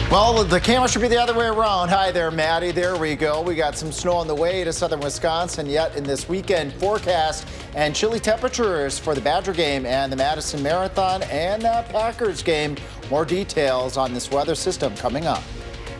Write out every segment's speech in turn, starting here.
Well, the camera should be the other way around. Hi there, Maddie. There we go. We got some snow on the way to southern Wisconsin yet in this weekend forecast, and chilly temperatures for the Badger game and the Madison Marathon and the Packers game. More details on this weather system coming up.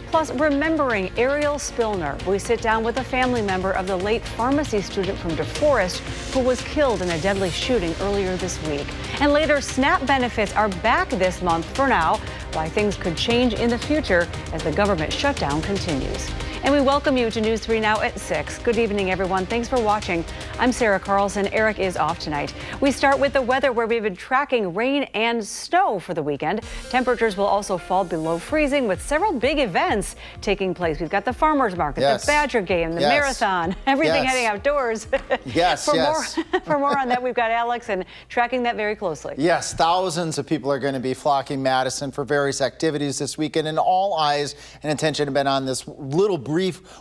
Plus, remembering Ariel Spillner, we sit down with a family member of the late pharmacy student from DeForest who was killed in a deadly shooting earlier this week. And later, SNAP benefits are back this month for now, why things could change in the future as the government shutdown continues. And we welcome you to News 3 Now at 6. Good evening, everyone. Thanks for watching. I'm Sarah Carlson. Eric is off tonight. We start with the weather, where we've been tracking rain and snow for the weekend. Temperatures will also fall below freezing with several big events taking place. We've got the farmers market, the Badger game, the marathon, everything heading outdoors. For more on that, we've got Alex and tracking that very closely. Yes, thousands of people are going to be flocking Madison for various activities this weekend, and all eyes and attention have been on this little brief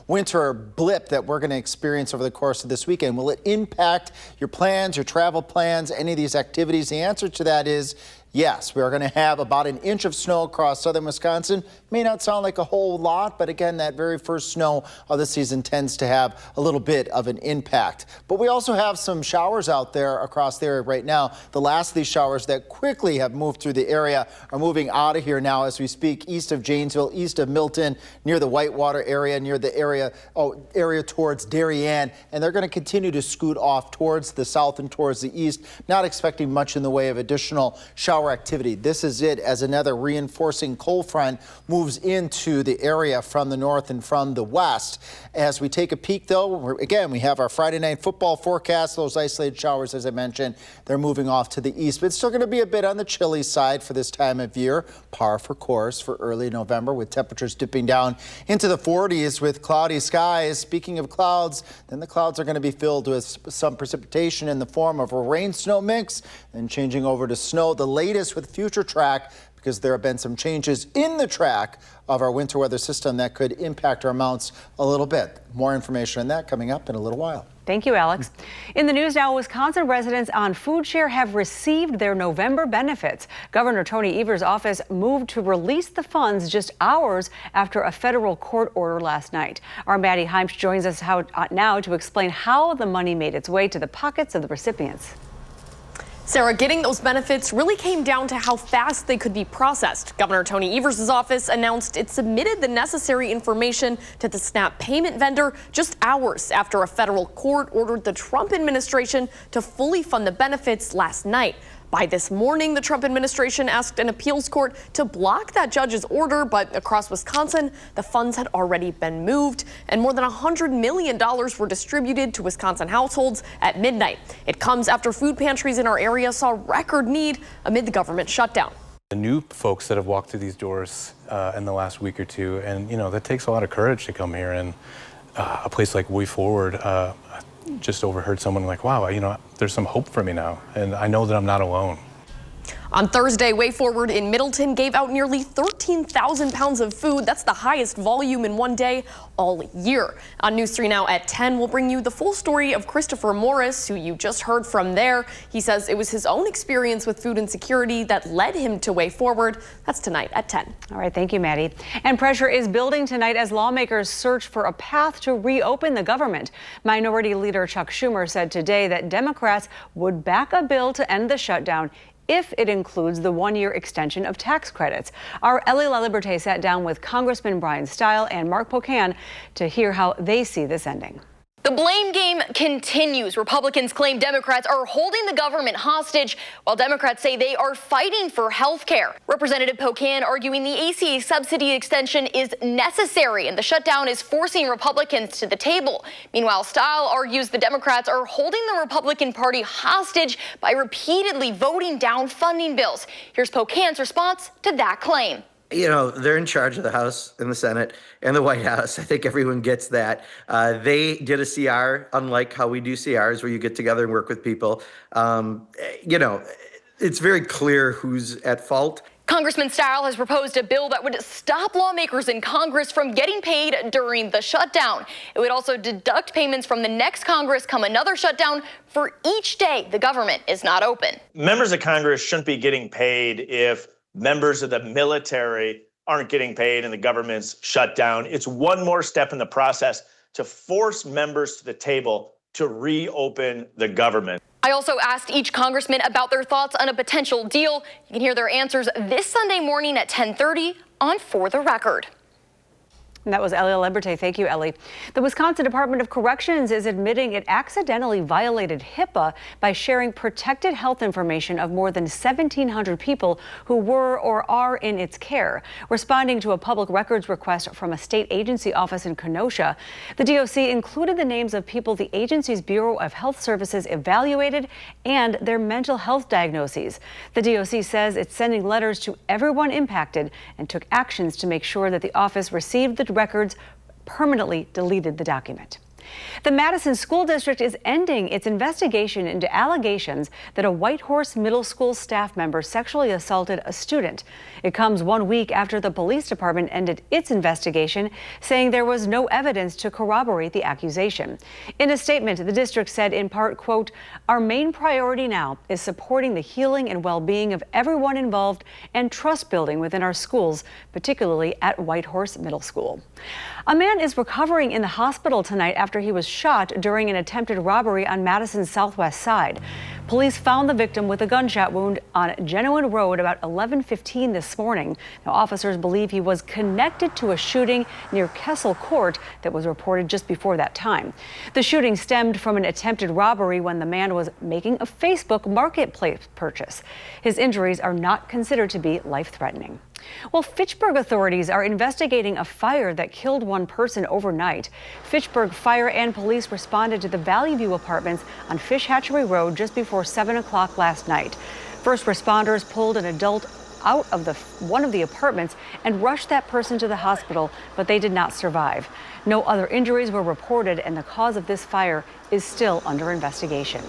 winter blip that we're going to experience over the course of this weekend. Will it impact your plans, your travel plans, any of these activities? The answer to that is yes. We are going to have about an inch of snow across southern Wisconsin. May not sound like a whole lot, but again, that very first snow of the season tends to have a little bit of an impact. But we also have some showers out there across the area right now. The last of these showers that quickly have moved through the area are moving out of here now as we speak, east of Janesville, east of Milton, near the Whitewater area, near the area towards Darien, and they're going to continue to scoot off towards the south and towards the east. Not expecting much in the way of additional shower activity. This is it as another reinforcing cold front moves into the area from the north and from the west. As we take a peek, though, again, we have our Friday night football forecast. Those isolated showers, as I mentioned, they're moving off to the east, but it's still going to be a bit on the chilly side for this time of year. Par for course for early November, with temperatures dipping down into the 40s with cloudy skies. Speaking of clouds, then the clouds are going to be filled with some precipitation in the form of a rain-snow mix, then changing over to snow. The latest with Future Track, because there have been some changes in the track of our winter weather system that could impact our amounts a little bit. More information on that coming up in a little while. Thank you, Alex. In the news now, Wisconsin residents on food share have received their November benefits. Governor Tony Evers' office moved to release the funds just hours after a federal court order last night. Our Maddie Heimsch joins us now to explain how the money made its way to the pockets of the recipients. Sarah, getting those benefits really came down to how fast they could be processed. Governor Tony Evers' office announced it submitted the necessary information to the SNAP payment vendor just hours after a federal court ordered the Trump administration to fully fund the benefits last night. By this morning, the Trump administration asked an appeals court to block that judge's order, but across Wisconsin, the funds had already been moved, and more than $100 million were distributed to Wisconsin households at midnight. It comes after food pantries in our area saw record need amid the government shutdown. The new folks that have walked through these doors in the last week or two, and that takes a lot of courage to come here, and a place like Way Forward, just overheard someone like, wow, there's some hope for me now, and I know that I'm not alone. On Thursday, Way Forward in Middleton gave out nearly 13,000 pounds of food. That's the highest volume in one day all year. On News 3 Now at 10, we'll bring you the full story of Christopher Morris, who you just heard from there. He says it was his own experience with food insecurity that led him to Way Forward. That's tonight at 10. All right, thank you, Maddie. And pressure is building tonight as lawmakers search for a path to reopen the government. Minority Leader Chuck Schumer said today that Democrats would back a bill to end the shutdown if it includes the one-year extension of tax credits. Our Ellie LaLiberte sat down with Congressman Brian Stile and Mark Pocan to hear how they see this ending. The blame game continues. Republicans claim Democrats are holding the government hostage, while Democrats say they are fighting for health care. Representative Pocan arguing the ACA subsidy extension is necessary and the shutdown is forcing Republicans to the table. Meanwhile, Stile argues the Democrats are holding the Republican Party hostage by repeatedly voting down funding bills. Here's Pocan's response to that claim. They're in charge of the House and the Senate and the White House. I think everyone gets that. They did a CR, unlike how we do CRs, where you get together and work with people. It's very clear who's at fault. Congressman Stile has proposed a bill that would stop lawmakers in Congress from getting paid during the shutdown. It would also deduct payments from the next Congress come another shutdown for each day the government is not open. Members of Congress shouldn't be getting paid if members of the military aren't getting paid and the government's shut down. It's one more step in the process to force members to the table to reopen the government. I also asked each congressman about their thoughts on a potential deal. You can hear their answers this Sunday morning at 10:30 on For the Record. And that was Ellie Liberté. Thank you, Ellie. The Wisconsin Department of Corrections is admitting it accidentally violated HIPAA by sharing protected health information of more than 1,700 people who were or are in its care. Responding to a public records request from a state agency office in Kenosha, the DOC included the names of people the agency's Bureau of Health Services evaluated and their mental health diagnoses. The DOC says it's sending letters to everyone impacted and took actions to make sure that the office received the records, permanently deleted the document. The Madison School District is ending its investigation into allegations that a Whitehorse Middle School staff member sexually assaulted a student. It comes 1 week after the police department ended its investigation, saying there was no evidence to corroborate the accusation. In a statement, the district said in part, quote, "Our main priority now is supporting the healing and well-being of everyone involved and trust building within our schools, particularly at Whitehorse Middle School." A man is recovering in the hospital tonight after he was shot during an attempted robbery on Madison's southwest side. Police found the victim with a gunshot wound on Genuine Road about 11:15 this morning. Now, officers believe he was connected to a shooting near Kessel Court that was reported just before that time. The shooting stemmed from an attempted robbery when the man was making a Facebook Marketplace purchase. His injuries are not considered to be life-threatening. Well, Fitchburg authorities are investigating a fire that killed one person overnight. Fitchburg Fire and police responded to the Valley View Apartments on Fish Hatchery Road just before 7 o'clock last night. First responders pulled an adult out of one of the apartments and rushed that person to the hospital, but they did not survive. No other injuries were reported, and the cause of this fire is still under investigation.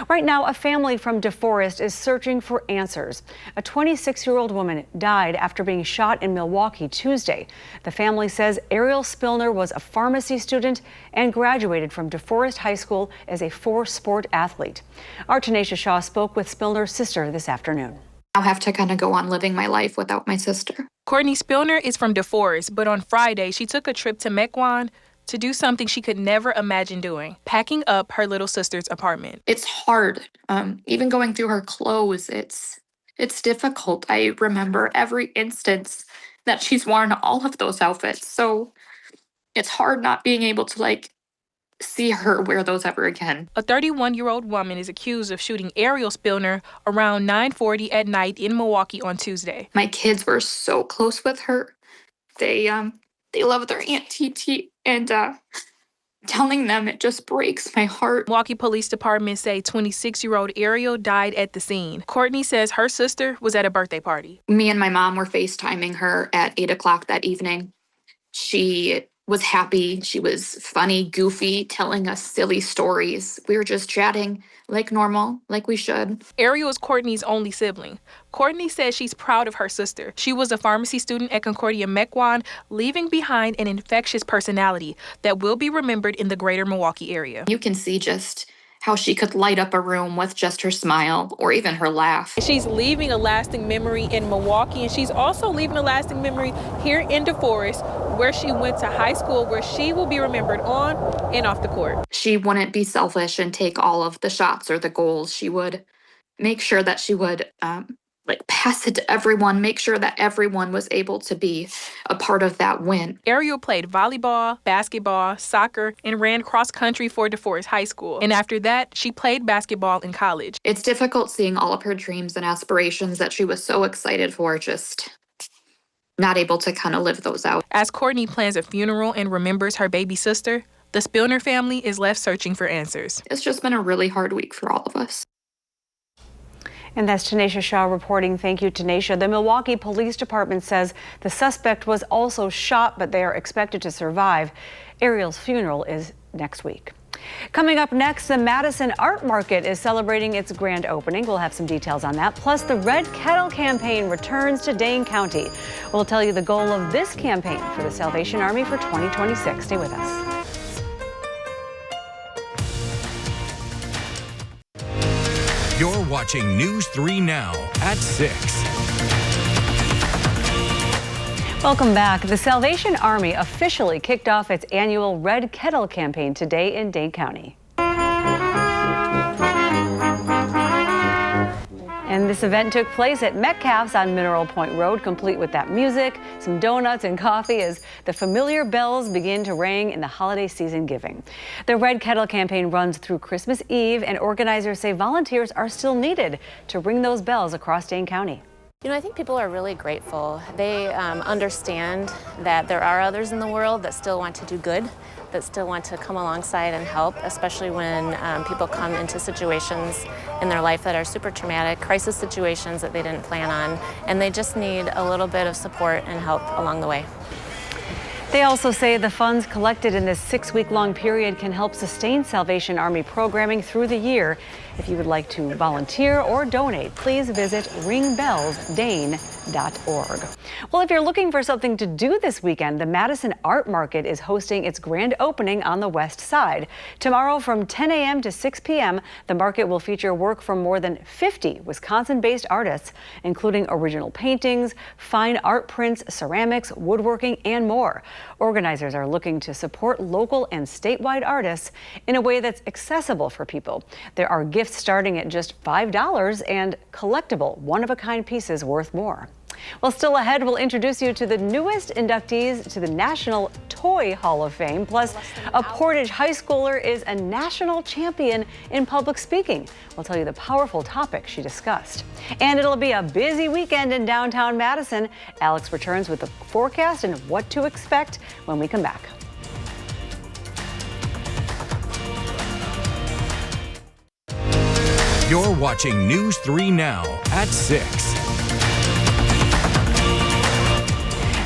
Right now, a family from DeForest is searching for answers. A 26-year-old woman died after being shot in Milwaukee Tuesday. The family says Ariel Spillner was a pharmacy student and graduated from DeForest High School as a four-sport athlete. Our Tanisha Shaw spoke with Spillner's sister this afternoon. I'll have to kind of go on living my life without my sister. Courtney Spillner is from DeForest, but on Friday, she took a trip to Mequon to do something she could never imagine doing, packing up her little sister's apartment. It's hard. Even going through her clothes, it's difficult. I remember every instance that she's worn all of those outfits. So it's hard not being able to see her wear those ever again. A 31-year-old woman is accused of shooting Ariel Spillner around 9:40 at night in Milwaukee on Tuesday. My kids were so close with her. They love their Aunt TT, and telling them, it just breaks my heart. Milwaukee Police Department say 26-year-old Ariel died at the scene. Courtney says her sister was at a birthday party. Me and my mom were FaceTiming her at 8 o'clock that evening. She was happy. She was funny, goofy, telling us silly stories. We were just chatting like normal, like we should. Ariel is Courtney's only sibling. Courtney says she's proud of her sister. She was a pharmacy student at Concordia Mequon, leaving behind an infectious personality that will be remembered in the greater Milwaukee area. You can see just how she could light up a room with just her smile or even her laugh. She's leaving a lasting memory in Milwaukee, and she's also leaving a lasting memory here in DeForest, where she went to high school, where she will be remembered on and off the court. She wouldn't be selfish and take all of the shots or the goals. She would make sure that she would pass it to everyone, make sure that everyone was able to be a part of that win. Ariel played volleyball, basketball, soccer, and ran cross country for DeForest High School. And after that, she played basketball in college. It's difficult seeing all of her dreams and aspirations that she was so excited for, just not able to kind of live those out. As Courtney plans a funeral and remembers her baby sister, the Spillner family is left searching for answers. It's just been a really hard week for all of us. And that's Tanisha Shaw reporting. Thank you, Tanisha. The Milwaukee Police Department says the suspect was also shot, but they are expected to survive. Ariel's funeral is next week. Coming up next, the Madison Art Market is celebrating its grand opening. We'll have some details on that. Plus, the Red Kettle campaign returns to Dane County. We'll tell you the goal of this campaign for the Salvation Army for 2026. Stay with us. You're watching News 3 Now at 6. Welcome back. The Salvation Army officially kicked off its annual Red Kettle campaign today in Dane County. And this event took place at Metcalf's on Mineral Point Road, complete with that music, some donuts and coffee as the familiar bells begin to ring in the holiday season giving. The Red Kettle campaign runs through Christmas Eve, and organizers say volunteers are still needed to ring those bells across Dane County. You know, I think people are really grateful. They understand that there are others in the world that still want to do good, that still want to come alongside and help, especially when people come into situations in their life that are super traumatic, crisis situations that they didn't plan on, and they just need a little bit of support and help along the way. They also say the funds collected in this 6-week-long period can help sustain Salvation Army programming through the year. If you would like to volunteer or donate, please visit ringbellsdane.org. Well, if you're looking for something to do this weekend, the Madison Art Market is hosting its grand opening on the west side. Tomorrow from 10 a.m. to 6 p.m., the market will feature work from more than 50 Wisconsin-based artists, including original paintings, fine art prints, ceramics, woodworking, and more. Organizers are looking to support local and statewide artists in a way that's accessible for people. There are gifts starting at just $5 and collectible, one-of-a-kind pieces worth more. Well, still ahead, we'll introduce you to the newest inductees to the National Toy Hall of Fame. Plus, a Portage high schooler is a national champion in public speaking. We'll tell you the powerful topic she discussed. And it'll be a busy weekend in downtown Madison. Alex returns with the forecast and what to expect when we come back. You're watching News 3 Now at 6.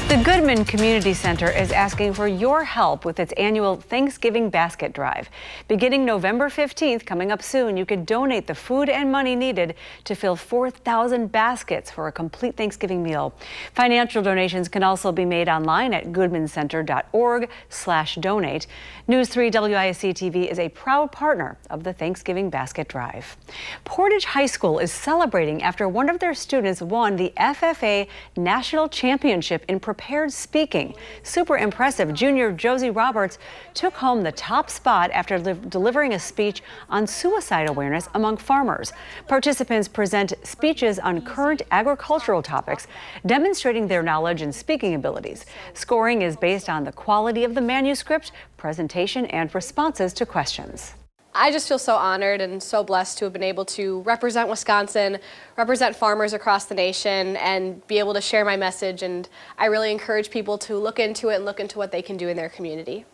The Goodman Community Center is asking for your help with its annual Thanksgiving basket drive. Beginning November 15th, coming up soon, you can donate the food and money needed to fill 4,000 baskets for a complete Thanksgiving meal. Financial donations can also be made online at goodmancenter.org/donate. News 3 WISC TV is a proud partner of the Thanksgiving Basket Drive. Portage High School is celebrating after one of their students won the FFA National Championship in prepared speaking. Super impressive. Junior Josie Roberts took home the top spot after delivering a speech on suicide awareness among farmers. Participants present speeches on current agricultural topics, demonstrating their knowledge and speaking abilities. Scoring is based on the quality of the manuscript, presentation, and responses to questions. I just feel so honored and so blessed to have been able to represent Wisconsin, represent farmers across the nation, and be able to share my message. And I really encourage people to look into it and look into what they can do in their community.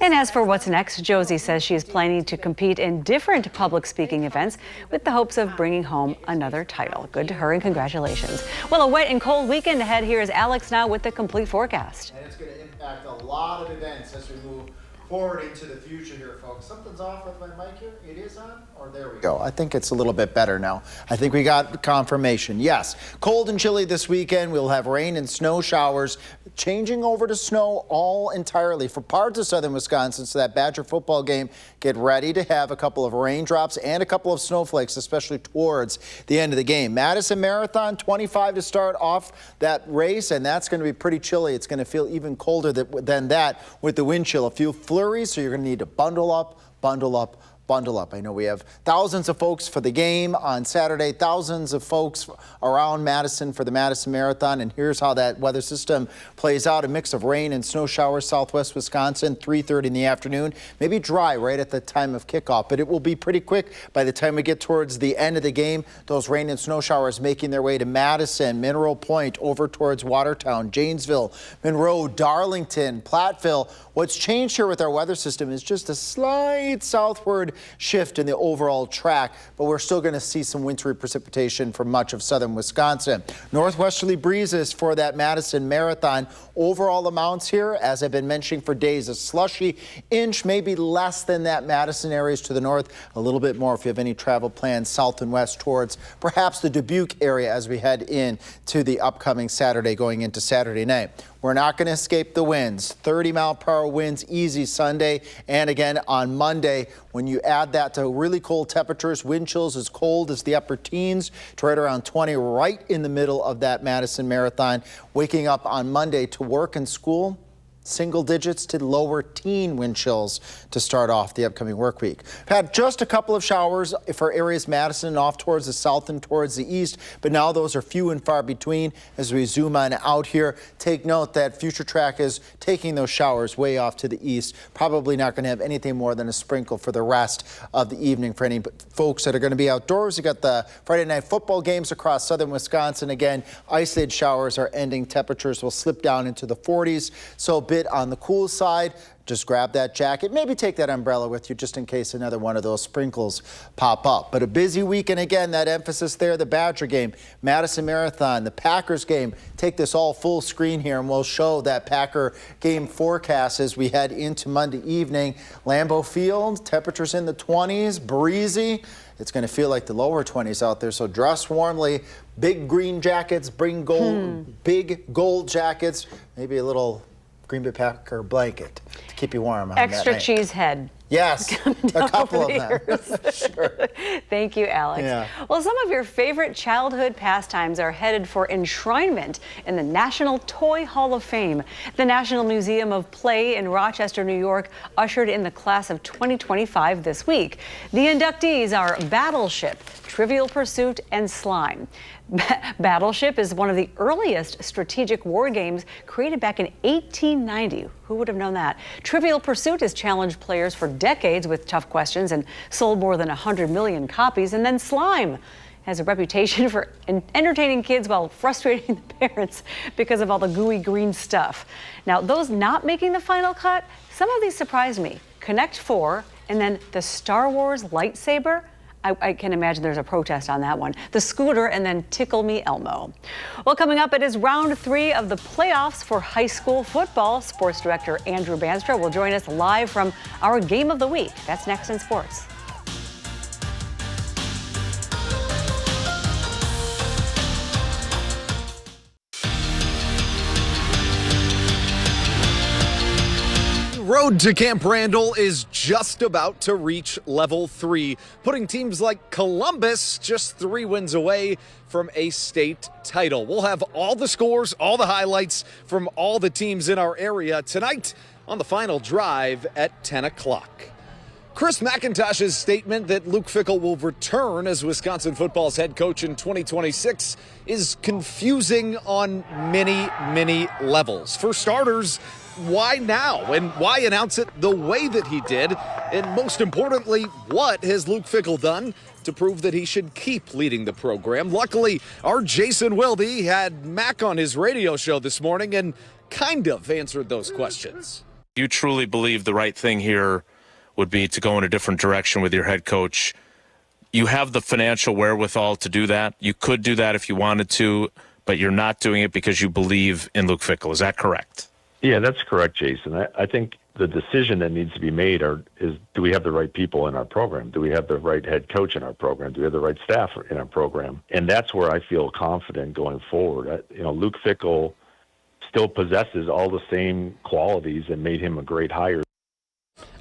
And as for what's next, Josie says she is planning to compete in different public speaking events with the hopes of bringing home another title. Good to her and congratulations. Well, a wet and cold weekend ahead. Here is Alex now with the complete forecast. And it's going to impact a lot of events as we move forward into the future here, folks. Something's off with my mic here. It is on, or there we go. I think it's a little bit better now. I think we got confirmation. Yes, cold and chilly this weekend. We'll have rain and snow showers, changing over to snow all entirely for parts of southern Wisconsin. So that Badger football game, get ready to have a couple of raindrops and a couple of snowflakes, especially towards the end of the game. Madison Marathon, 25 to start off that race, and that's going to be pretty chilly. It's going to feel even colder than that with the wind chill. A few flurries, so you're going to need to bundle up, bundle up, bundle up. I know we have thousands of folks for the game on Saturday, thousands of folks around Madison for the Madison Marathon, and here's how that weather system plays out. A mix of rain and snow showers, southwest Wisconsin, 3:30 in the afternoon. Maybe dry right at the time of kickoff, but it will be pretty quick by the time we get towards the end of the game. Those rain and snow showers making their way to Madison, Mineral Point, over towards Watertown, Janesville, Monroe, Darlington, Platteville. What's changed here with our weather system is just a slight southward shift in the overall track, but we're still going to see some wintry precipitation for much of southern Wisconsin. Northwesterly breezes for that Madison Marathon. Overall amounts here, as I've been mentioning for days, a slushy inch, maybe less than that Madison areas to the north, a little bit more if you have any travel plans south and west towards perhaps the Dubuque area as we head in to the upcoming Saturday going into Saturday night. We're not going to escape the winds. 30-mile-per-hour winds easy Sunday and again on Monday when When you add that to really cold temperatures, wind chills as cold as the upper teens to right around 20, right in the middle of that Madison Marathon. Waking up on Monday to work and school, single digits to lower teen wind chills to start off the upcoming work week. We've had just a couple of showers for areas Madison and off towards the south and towards the east, but now those are few and far between. As we zoom on out here, take note that Future Track is taking those showers way off to the east. Probably not going to have anything more than a sprinkle for the rest of the evening for any folks that are going to be outdoors. You got the Friday night football games across southern Wisconsin. Again, isolated showers are ending. Temperatures will slip down into the 40s. So a bit on the cool side. Just grab that jacket, maybe take that umbrella with you just in case another one of those sprinkles pop up. But a busy weekend again, that emphasis there, the Badger game, Madison Marathon, the Packers game. Take this all full screen here and we'll show that Packer game forecast as we head into Monday evening. Lambeau Field, temperatures in the 20s, breezy. It's going to feel like the lower 20s out there, so dress warmly. Big green jackets, bring gold, big gold jackets, maybe a little Green Bay Packer blanket to keep you warm on Extra that night. cheese head. Yes, a couple of them. Sure. Thank you, Alex. Yeah. Well, some of your favorite childhood pastimes are headed for enshrinement in the National Toy Hall of Fame. The National Museum of Play in Rochester, New York, ushered in the class of 2025 this week. The inductees are Battleship, Trivial Pursuit, and Slime. Battleship is one of the earliest strategic war games created back in 1890. Who would have known that? Trivial Pursuit has challenged players for decades with tough questions and sold more than 100 million copies. And then Slime has a reputation for entertaining kids while frustrating the parents because of all the gooey green stuff. Now, those not making the final cut, some of these surprised me. Connect 4 and then the Star Wars lightsaber. I can imagine there's a protest on that one. The Scooter, and then Tickle Me Elmo. Well, coming up, it is round 3 of the playoffs for high school football. Sports director Andrew Banstra will join us live from our Game of the Week. That's next in sports. Road to Camp Randall is just about to reach level 3, putting teams like Columbus just 3 wins away from a state title. We'll have all the scores, all the highlights from all the teams in our area tonight on the final drive at 10 o'clock. Chris McIntosh's statement that Luke Fickell will return as Wisconsin football's head coach in 2026 is confusing on many levels. For starters, why now? And why announce it the way that he did? And most importantly, what has Luke Fickell done to prove that he should keep leading the program? Luckily, our Jason Wilde had Mac on his radio show this morning and kind of answered those questions. You truly believe the right thing here would be to go in a different direction with your head coach. You have the financial wherewithal to do that. You could do that if you wanted to, but you're not doing it because you believe in Luke Fickell. Is that correct? Yeah, that's correct, Jason. I think the decision that needs to be made is, do we have the right people in our program? Do we have the right head coach in our program? Do we have the right staff in our program? And that's where I feel confident going forward. Luke Fickell still possesses all the same qualities that made him a great hire.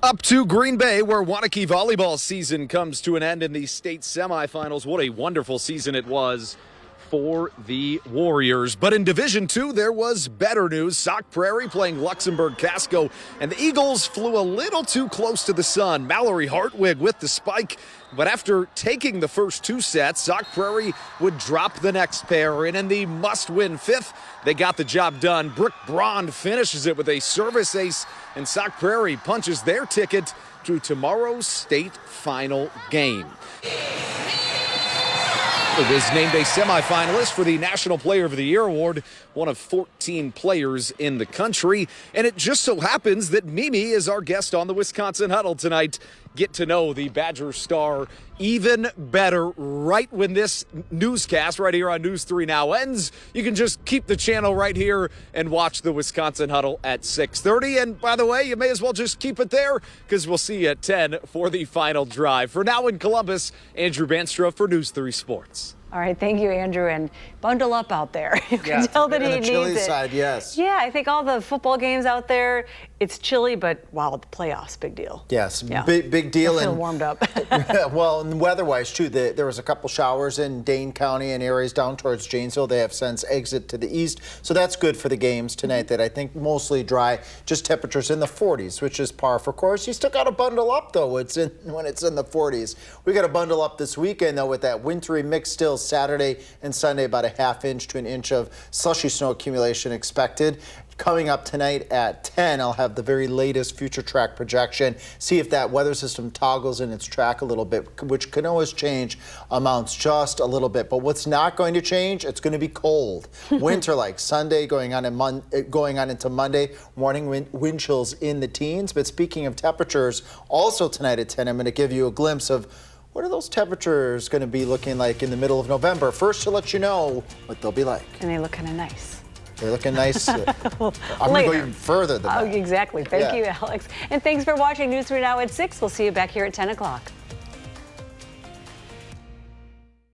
Up to Green Bay, where Waunakee volleyball season comes to an end in the state semifinals. What a wonderful season it was for the Warriors. But in Division II, there was better news. Sauk Prairie playing Luxembourg Casco, and the Eagles flew a little too close to the sun. Mallory Hartwig with the spike, but after taking the first 2 sets, Sauk Prairie would drop the next pair, and in the must-win 5th, they got the job done. Brooke Braun finishes it with a service ace, and Sauk Prairie punches their ticket to tomorrow's state final game. It was named a semifinalist for the National Player of the Year award, one of 14 players in the country. And it just so happens that Mimi is our guest on the Wisconsin Huddle tonight. Get to know the Badger star even better right when this newscast right here on News 3 Now ends. You can just keep the channel right here and watch the Wisconsin Huddle at 6:30. And by the way, you may as well just keep it there because we'll see you at 10 for the final drive. For now in Columbus, Andrew Banstra for News 3 Sports. All right, thank you, Andrew, and bundle up out there. You can tell that he on the chilly needs it. side, yes. Yeah, I think all the football games out there, it's chilly, but wow, the playoffs, big deal. Yes, Yeah. big deal. I feel warmed up. Well, and weather-wise too, there was a couple showers in Dane County and areas down towards Janesville. They have since exit to the east, so that's good for the games tonight. That I think mostly dry, just temperatures in the 40s, which is par for course. You still got to bundle up though. When it's in the 40s. We got to bundle up this weekend though with that wintry mix still Saturday and Sunday, about a ½ inch to an inch of slushy snow accumulation expected. Coming up tonight at 10, I'll have the very latest future track projection. See if that weather system toggles in its track a little bit, which can always change amounts just a little bit. But what's not going to change, it's going to be cold. Winter-like. Sunday going on into Monday, morning wind chills in the teens. But speaking of temperatures, also tonight at 10, I'm going to give you a glimpse of what are those temperatures going to be looking like in the middle of November. First, to let you know what they'll be like. And they look kind of nice. They're looking nice. I'm going to go even further than that. Exactly. Thank you, Alex. And thanks for watching News 3 Now at 6. We'll see you back here at 10 o'clock.